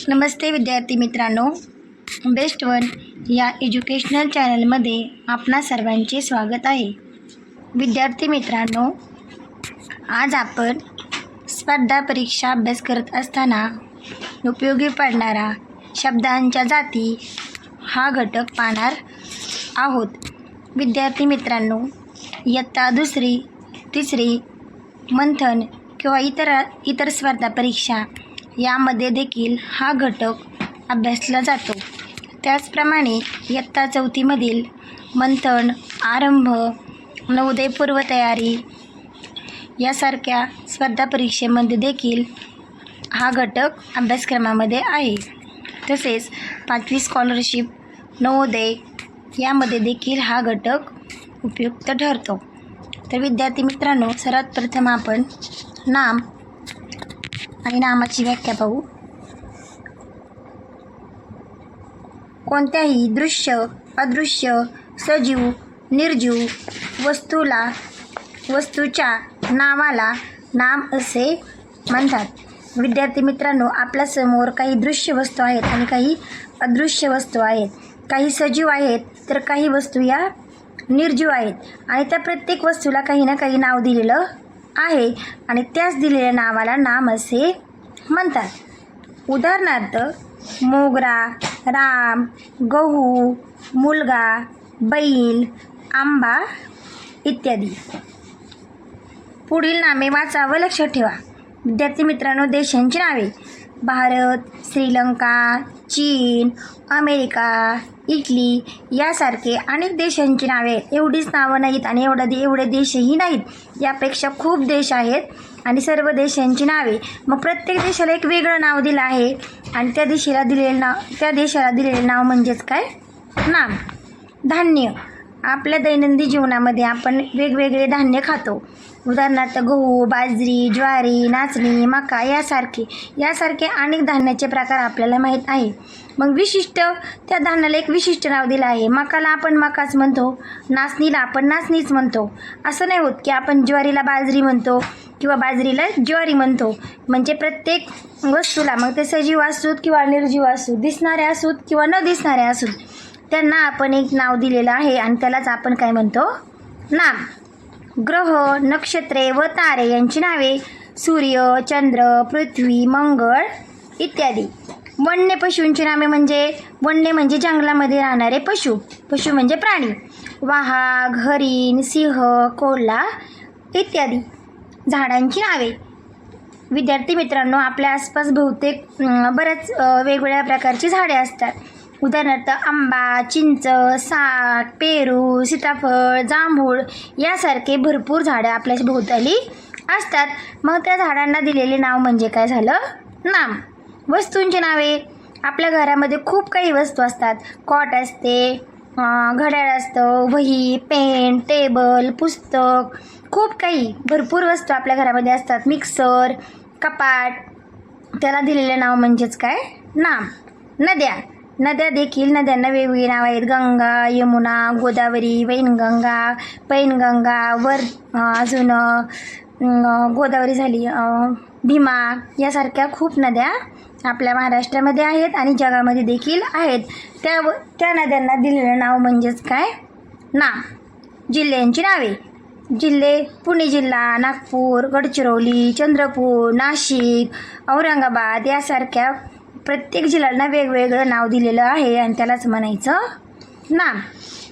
नमस्ते विद्यार्थी मित्रांनो, best one या एज्युकेशनल चॅनलमध्ये आपणा सर्वांचे स्वागत आहे. विद्यार्थी मित्रांनो, आज आपण स्पर्धा परीक्षा अभ्यास करत असताना उपयोगी पडणारा शब्दांच्या जाती हा घटक पाहणार आहोत. विद्यार्थी मित्रांनो, इयत्ता दुसरी, तिसरी, मंथन किंवा इतर स्पर्धा परीक्षा यामध्ये देखील हा घटक अभ्यासला जातो. त्याचप्रमाणे इयत्ता चौथीमधील मंथन, आरंभ, नवोदय पूर्वतयारी यासारख्या स्पर्धा परीक्षेमध्ये देखील हा घटक अभ्यासक्रमामध्ये आहे. तसेच 5वी स्कॉलरशिप, नवोदय यामध्ये देखील हा घटक उपयुक्त ठरतो. तर विद्यार्थी मित्रांनो, सर्वात प्रथम आपण नाम आणि नामाची व्याख्या पाहू. कोणत्याही दृश्य, अदृश्य, सजीव, निर्जीव वस्तूच्या नावाला नाम असे म्हणतात. विद्यार्थी मित्रांनो, आपल्यासमोर काही दृश्य वस्तू आहेत आणि काही अदृश्य वस्तू आहेत. काही सजीव आहेत तर काही वस्तू या निर्जीव आहेत आणि त्या प्रत्येक वस्तूला काही ना काही नाव दिलेलं आहे आणि त्याच दिलेल्या नावाला नाम असे म्हणतात. उदाहरणार्थ मोगरा, राम, गहू, मुलगा, बैल, आंबा इत्यादी. पुढील नामे वाचा व लक्षात ठेवा. विद्यार्थी मित्रांनो, देशांची नावे: भारत, श्रीलंका, चीन, अमेरिका, इटली यासारखे अनेक देशांची नावे आहेत. एवढीच नावं नाहीत आणि एवढे देशही नाहीत, यापेक्षा खूप देश आहेत आणि सर्व देशांची नावे. मग प्रत्येक देशाला एक वेगळं नाव दिलं आहे आणि त्या देशाला दिलेले नाव म्हणजेच काय? नाम. धान्य: आपल्या दैनंदिन जीवनामध्ये आपण वेगवेगळे धान्य खातो. उदाहरणार्थ गहू, बाजरी, ज्वारी, नाचणी, मका यासारखे अनेक धान्याचे प्रकार आपल्याला माहीत आहे. मग त्या धान्याला एक विशिष्ट नाव दिलं आहे. मकाला आपण मकाच म्हणतो, नाचणीला आपण नाचणीच म्हणतो. असं नाही होत की आपण ज्वारीला बाजरी म्हणतो किंवा बाजरीला ज्वारी म्हणतो. म्हणजे प्रत्येक वस्तूला, मग ते सजीव असोत किंवा निर्जीव असोत, दिसणारे असोत किंवा न दिसणारे असोत, त्यांना आपण एक नाव दिलेलं आहे आणि त्यालाच आपण काय म्हणतो? नाम. ग्रह, नक्षत्रे व तारे यांची नावे: सूर्य, चंद्र, पृथ्वी, मंगळ इत्यादी. वन्य पशूंची नावे वन्य म्हणजे जंगलामध्ये राहणारे पशु म्हणजे प्राणी: वाघ, हरिण, सिंह, कोल्हा इत्यादी. झाडांची नावे: विद्यार्थी मित्रांनो, आपल्या आसपास बहुतेक बऱ्याच वेगवेगळ्या प्रकारची झाडे असतात. उदाहरणार्थ आंबा, चिंच, साग, पेरू, सीताफळ, जांभूळ यासारखे भरपूर झाडं आपल्या भोवताली असतात. मग त्या झाडांना दिलेले नाव म्हणजे काय झालं? नाम. वस्तूंची नावे: आपल्या घरामध्ये खूप काही वस्तू असतात. कॉट असते, घड्याळ असतं, वही, पेन, टेबल, पुस्तक, खूप काही भरपूर वस्तू आपल्या घरामध्ये असतात. मिक्सर, कपाट, त्याला दिलेले नाव म्हणजेच काय? नाम. नद्या देखील नद्यांना वेगवेगळी नाव आहेत. गंगा, यमुना, गोदावरी, वैनगंगा, पैनगंगा, अजून गोदावरी झाली, भीमा यासारख्या खूप नद्या आपल्या महाराष्ट्रामध्ये आहेत आणि जगामध्ये देखील आहेत. त्या नद्यांना दिलेलं नाव म्हणजेच काय? नाम. जिल्ह्यांची नावे: जिल्हे: पुणे जिल्हा, नागपूर, गडचिरोली, चंद्रपूर, नाशिक, औरंगाबाद यासारख्या प्रत्येक जिल्ह्यांना वेगवेगळं नाव दिलेलं आहे आणि त्यालाच म्हणायचं नाम.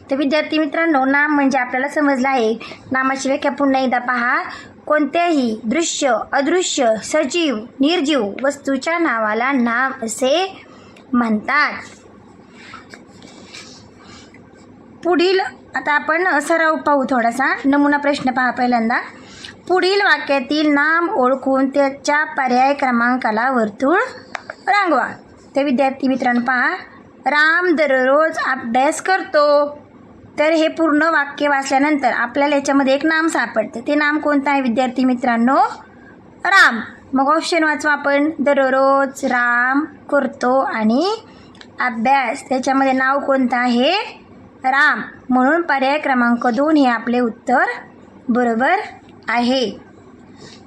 तर विद्यार्थी मित्रांनो, नाम म्हणजे आपल्याला समजलं आहे. नामाची व्याख्या पुन्हा एकदा पहा. कोणत्याही दृश्य, अदृश्य, सजीव, निर्जीव वस्तूच्या नावाला नाम असे म्हणतात. पुढील आता आपण सराव पाहू थोडासा. नमुना प्रश्न पहा पहिल्यांदा. पुढील वाक्यातील नाम ओळखून त्याच्या पर्याय क्रमांकाला वर्तुळ रांगवा. तर विद्यार्थी मित्रांनो पहा, राम दररोज अभ्यास करतो. तर हे पूर्ण वाक्य वाचल्यानंतर आपल्याला याच्यामध्ये एक नाम सापडतं. ते नाम कोणतं आहे विद्यार्थी मित्रांनो? राम. मग ऑप्शन वाचू आपण. दररोज राम करतो आणि अभ्यास, त्याच्यामध्ये नाव कोणतं आहे? राम. म्हणून पर्याय क्रमांक 2 हे आपले उत्तर बरोबर आहे.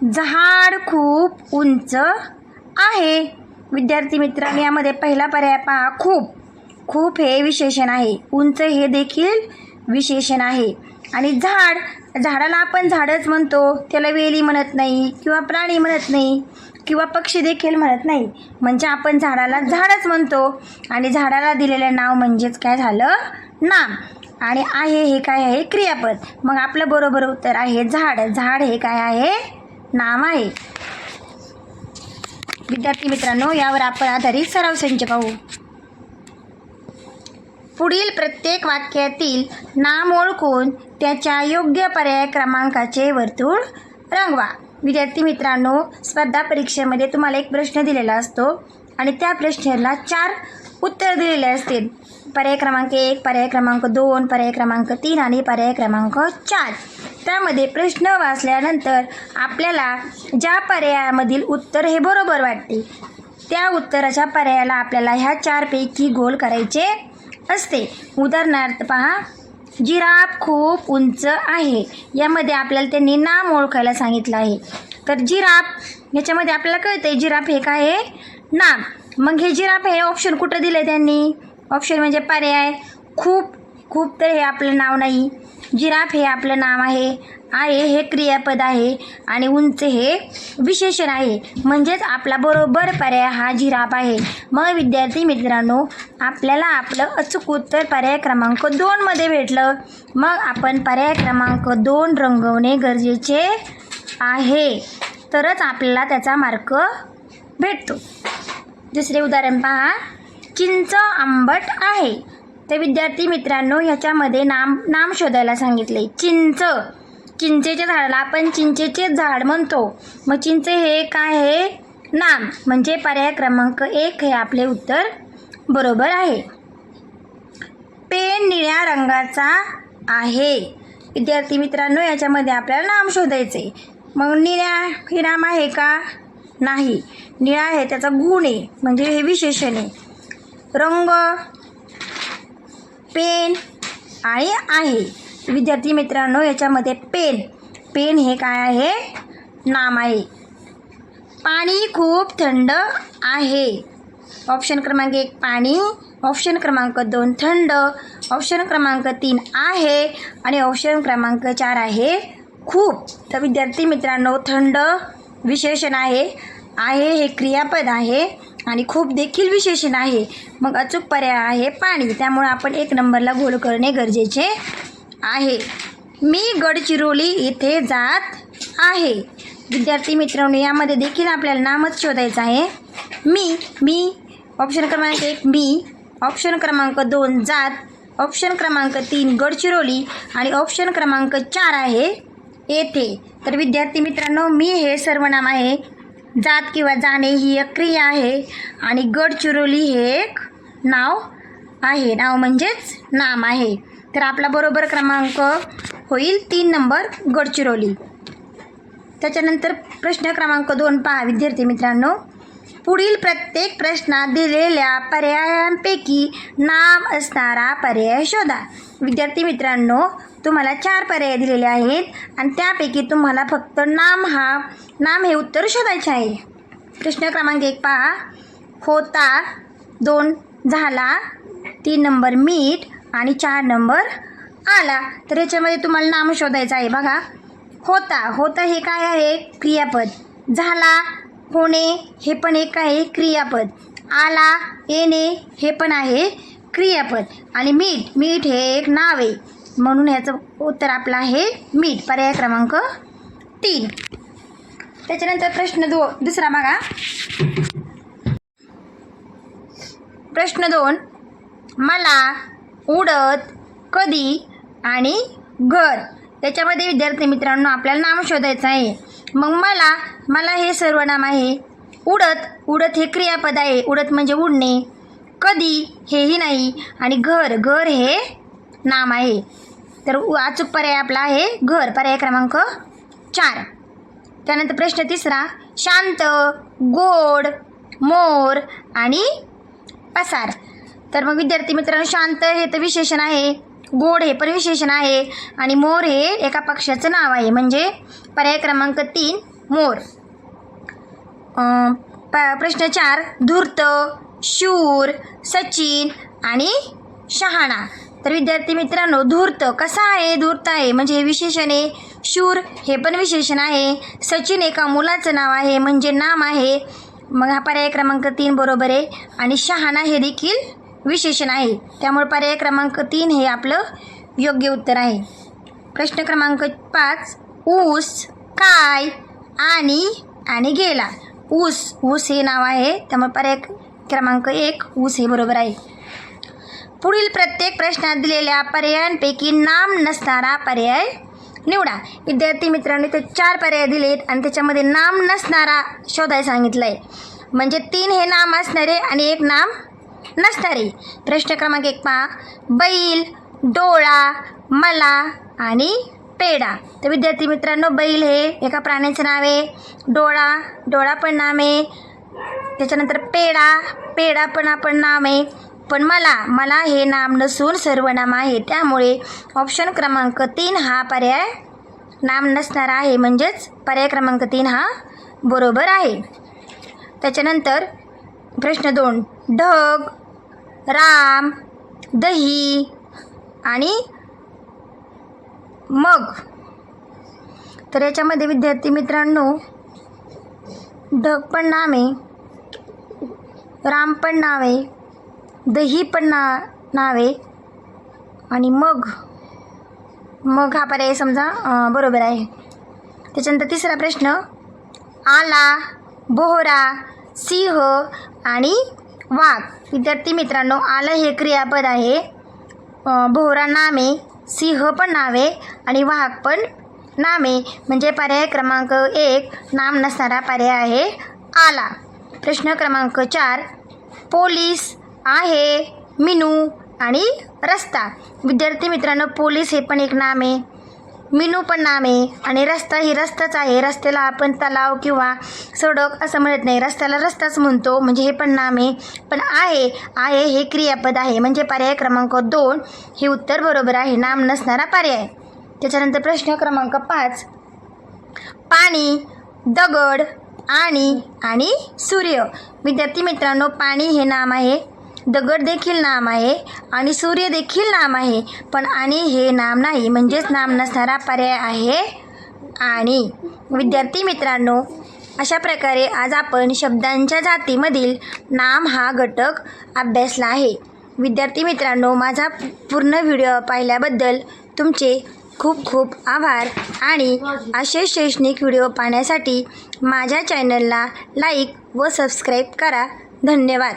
झाड खूप उंच आहे. विद्यार्थी मित्रांनो, यामध्ये पहिला पर्याय पहा, खूप. खूप हे विशेषण आहे. उंच हे देखील विशेषण आहे. आणि झाड, झाडाला आपण झाडच म्हणतो, त्याला वेली म्हणत नाही किंवा प्राणी म्हणत नाही किंवा पक्षी देखील म्हणत नाही. म्हणजे आपण झाडाला झाडच म्हणतो आणि झाडाला दिलेलं नाव म्हणजेच काय झालं, नाम. आणि आहे हे काय आहे, क्रियापद. मग आपलं बरोबर उत्तर आहे झाड. झाड हे काय आहे, नाम आहे. विद्यार्थी मित्रांनो, यावर आपण आधारित सराव संच पाहू. पुढील प्रत्येक वाक्यातील नाम ओळखून त्याच्या योग्य पर्याय क्रमांकाचे वर्तुळ रंगवा. विद्यार्थी मित्रांनो, स्पर्धा परीक्षेमध्ये तुम्हाला एक प्रश्न दिलेला असतो आणि त्या प्रश्नाला 4 उत्तर दिलेले असतील. पर्याय क्रमांक 1, पर्याय क्रमांक 2, पर्याय क्रमांक 3 आणि पर्याय क्रमांक 4. त्यामध्ये प्रश्न वाचल्यानंतर आपल्याला ज्या पर्यायामधील उत्तर हे बरोबर वाटते त्या उत्तराच्या पर्यायाला आपल्याला ह्या 4 पैकी गोल करायचे असते. उदाहरणार्थ पहा, जिराफ खूप उंच आहे. यामध्ये आपल्याला त्यांनी नाम ओळखायला सांगितलं आहे. तर जिराफ याच्यामध्ये आपल्याला कळते जिराफ हे काय आहे, नाम. मग हे जिराफ हे ऑप्शन कुठं दिले त्यांनी, ऑप्शन म्हणजे पर्याय. खूप, खूप तर हे आपलं नाव नाही. जिराफ हे आपलं नाम आहे. आहे हे क्रियापद आहे आणि उंच हे विशेषण आहे. म्हणजेच आपला बरोबर पर्याय हा जिराफ आहे. मग विद्यार्थी मित्रांनो, आपल्याला आपलं अचूक उत्तर पर्याय क्रमांक 2 मध्ये भेटलं. मग आपण पर्याय क्रमांक 2 रंगवणे गरजेचे आहे, तरच आपल्याला त्याचा मार्क भेटतो. दुसरे उदाहरण पहा, चिंच आंबट आहे. तर विद्यार्थी मित्रांनो, ह्याच्यामध्ये नाम शोधायला सांगितले. चिंच, चिंचेच्या झाडाला आपण चिंचेचे झाड म्हणतो. मग चिंच हे काय आहे, नाम. म्हणजे पर्याय क्रमांक 1 हे आपले उत्तर बरोबर आहे. पेन निळ्या रंगाचा आहे. विद्यार्थी मित्रांनो, याच्यामध्ये आपल्याला नाम शोधायचे. मग निळ्या हे नाम आहे का, नाही. निळा आहे त्याचा गुण आहे, म्हणजे हे विशेषण आहे. रंग, पेन आणि आहे. विद्यार्थी मित्रांनो, याच्यामध्ये पेन, पेन हे काय आहे, नाम आहे. पाणी खूप थंड आहे. ऑप्शन क्रमांक 1 पाणी, ऑप्शन क्रमांक 2 थंड, ऑप्शन क्रमांक 3 आहे आणि ऑप्शन क्रमांक 4 आहे खूप. तर विद्यार्थी मित्रांनो, थंड विशेषण आहे हे क्रियापद आहे आणि खूप देखील विशेषण आहे. मग अचूक पर्याय आहे पाणी. त्यामुळे आपण 1 नंबरला गोल करणे गरजेचे आहे. मी गडचिरोली इथे जात आहे. विद्यार्थी मित्रांनो, यामध्ये देखील आपल्याला नामच शोधायचं आहे. मी ऑप्शन क्रमांक 1 मी, ऑप्शन क्रमांक 2 जात, ऑप्शन क्रमांक 3 गडचिरोली आणि ऑप्शन क्रमांक 4 आहे येथे. तर विद्यार्थी मित्रांनो, मी हे सर्वनाम आहे. जात किंवा जाणे ही एक क्रिया आहे आणि गडचिरोली हे एक नाव आहे. नाव म्हणजेच नाम आहे. तर आपला बरोबर क्रमांक होईल 3 नंबर गडचिरोली. त्याच्यानंतर प्रश्न क्रमांक 2 पहा. विद्यार्थी मित्रांनो, पुढील प्रत्येक प्रश्नात दिलेल्या पर्यायांपैकी नाम असणारा पर्याय शोधा. विद्यार्थी मित्रांनो, तुम्हाला 4 पर्याय दिलेले आहेत आणि त्यापैकी तुम्हाला फक्त नाम हे उत्तर शोधायचे आहे. प्रश्न क्रमांक 1 पहा. होता, 2 झाला, 3 नंबर मीठ आणि 4 नंबर आला. तर याच्यामध्ये तुम्हाला नाम शोधायचं आहे. बघा, होता हे काय आहे, क्रियापद. झाला, होणे हे पण एक आहे क्रियापद. आला, येणे हे पण आहे क्रियापद. आणि मीठ हे एक नाव आहे, म्हणून ह्याचं उत्तर आपलं आहे मीठ. पर्याय क्रमांक 3. त्याच्यानंतर प्रश्न दुसरा बघा. प्रश्न 2, मला, उडत, कधी आणि घर. त्याच्यामध्ये विद्यार्थी मित्रांनो आपल्याला नाम शोधायचं आहे. मग मला हे सर्वनाम आहे. उडत हे क्रियापद आहे. उडत म्हणजे उडणे. कधी हेही नाही आणि घर हे नाम आहे. तर अचूक पर्याय आपला आहे घर. पर्याय क्रमांक 4. त्यानंतर प्रश्न 3, शांत, गोड, मोर आणि पसार. तर मग विद्यार्थी मित्रांनो, शांत हे तर विशेषण आहे, गोड हे पण विशेषण आहे आणि मोर हे एका पक्षाचं नाव आहे. म्हणजे पर्याय क्रमांक 3 मोर. प्रश्न 4 धूर्त, शूर, सचिन आणि शहाणा. तर विद्यार्थी मित्रांनो, धूर्त कसा आहे? धूर्त आहे म्हणजे हे विशेषण आहे. शूर हे पण विशेषण आहे. सचिन एका मुलाचं नाव आहे म्हणजे नाम आहे. मग हा पर्याय क्रमांक 3 बरोबर आहे. आणि शहाणा हे देखील विशेषण आहे. त्यामुळे पर्याय क्रमांक 3 हे आपलं योग्य उत्तर आहे. प्रश्न क्रमांक 5 ऊस, काय आणि गेला. ऊस हे नाव आहे. त्यामुळे पर्याय क्रमांक 1 ऊस हे बरोबर आहे. पुढील प्रत्येक प्रश्नात दिलेल्या पर्यायांपैकी नाम नसणारा पर्याय निवडा. विद्यार्थी मित्रांनो, इथे 4 पर्याय दिलेत आणि त्याच्यामध्ये नाम नसणारा शोधायला सांगितलं आहे. म्हणजे 3 हे नाम असणारे आणि 1 नाम नसणारे. प्रश्न क्रमांक 1 पहा, बैल, डोळा, मला आणि पेढा. तर विद्यार्थी मित्रांनो, बैल हे एका प्राण्याचं नाव आहे. डोळा पण नाम आहे. त्याच्यानंतर पेढा पण आपण नाम आहे. पण मला हे नाम नसून सर्वनाम आहे. त्यामुळे ऑप्शन क्रमांक 3 हा पर्याय नाम नसणारा आहे. म्हणजेच पर्याय क्रमांक 3 हा बरोबर आहे. त्याच्यानंतर प्रश्न 2 ढग, राम, दही आणि मग. तर याच्यामध्ये विद्यार्थी मित्रांनो, ढग पण नाम आहे, राम पण नाव आहे, दही पण नाव आहे आणि मग हा पर्याय समजा बरोबर आहे. त्याच्यानंतर तिसरा प्रश्न आला, बोहरा, सिंह आणि वाघ. विद्यार्थी मित्रांनो, आलं हे क्रियापद आहे, बोहरा नाम आहे, सिंह पण नाव आहे आणि वाघ पण नाम आहे. म्हणजे पर्याय क्रमांक 1 नाम नसणारा पर्याय आहे आला. प्रश्न क्रमांक 4 पोलीस, आहे, मिनू आणि रस्ता. विद्यार्थी मित्रांनो, पोलीस हे पण एक नाम आहे, मिनू पण नाम आहे आणि रस्ता ही रस्ताच आहे. रस्त्याला आपण तलाव किंवा सडक असं म्हणत नाही, रस्त्याला रस्ताच म्हणतो. म्हणजे हे पण नाम आहे. पण आहे हे क्रियापद आहे. म्हणजे पर्याय क्रमांक 2 हे उत्तर बरोबर आहे, नाम नसणारा पर्याय. त्याच्यानंतर प्रश्न क्रमांक 5 पाणी, दगड आणि सूर्य. विद्यार्थी मित्रांनो, पाणी हे नाम आहे, दगड देखील नाम आहे आणि सूर्य देखील नाम आहे. पण आणि हे नाम नाही. म्हणजेच नाम नसणारा पर्याय आहे आणि. विद्यार्थी मित्रांनो, अशा प्रकारे आज आपण शब्दांच्या जातीमधील नाम हा घटक अभ्यासला आहे. विद्यार्थी मित्रांनो, माझा पूर्ण व्हिडिओ पाहिल्याबद्दल तुमचे खूप खूप आभार आणि असे शैक्षणिक व्हिडिओ पाहण्यासाठी माझ्या चॅनलला लाईक व सबस्क्राईब करा. धन्यवाद.